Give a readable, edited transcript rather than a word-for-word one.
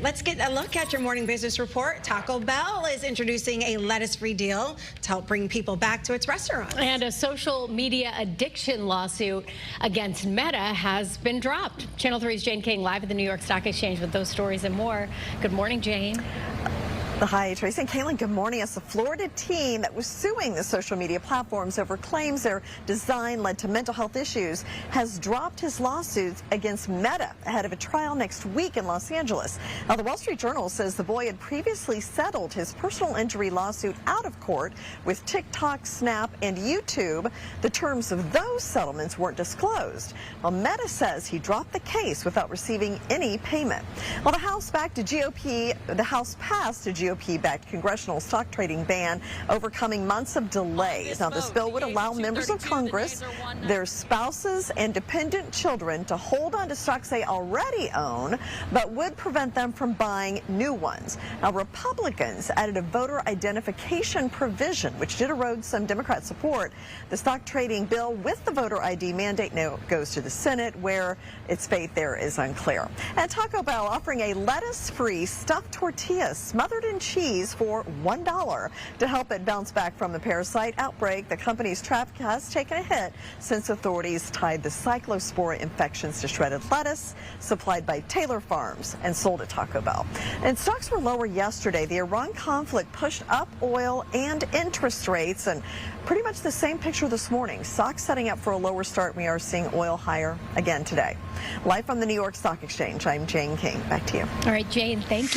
Let's get a look at your morning business report. Taco Bell is introducing a lettuce-free deal to help bring people back to its restaurants. And a social media addiction lawsuit against Meta has been dropped. Channel 3's Jane King live at the New York Stock Exchange with those stories and more. Good morning, Jane. Hi, Tracy and Caitlin, good morning. As the Florida teen that was suing the social media platforms over claims their design led to mental health issues has dropped his lawsuits against Meta ahead of a trial next week in Los Angeles. Now, the Wall Street Journal says the boy had previously settled his personal injury lawsuit out of court with TikTok, Snap, and YouTube. The terms of those settlements weren't disclosed. Well, Meta says he dropped the case without receiving any payment. Well, the House passed a GOP-backed congressional stock trading ban, overcoming months of delays. Now, this bill would allow members of Congress, their spouses, and dependent children to hold on to stocks they already own, but would prevent them from buying new ones. Now, Republicans added a voter identification provision, which did erode some Democrat support. The stock trading bill with the voter ID mandate now goes to the Senate, where its fate there is unclear. And Taco Bell offering a lettuce-free stuffed tortilla smothered in cheese for $1 to help it bounce back from the parasite outbreak. The company's traffic has taken a hit since authorities tied the cyclospora infections to shredded lettuce supplied by Taylor Farms and sold at Taco Bell. And stocks were lower yesterday. The Iran conflict pushed up oil and interest rates, and pretty much the same picture this morning. Stocks setting up for a lower start. We are seeing oil higher again today. Live from the New York Stock Exchange, I'm Jane King. Back to you. All right, Jane, thank you.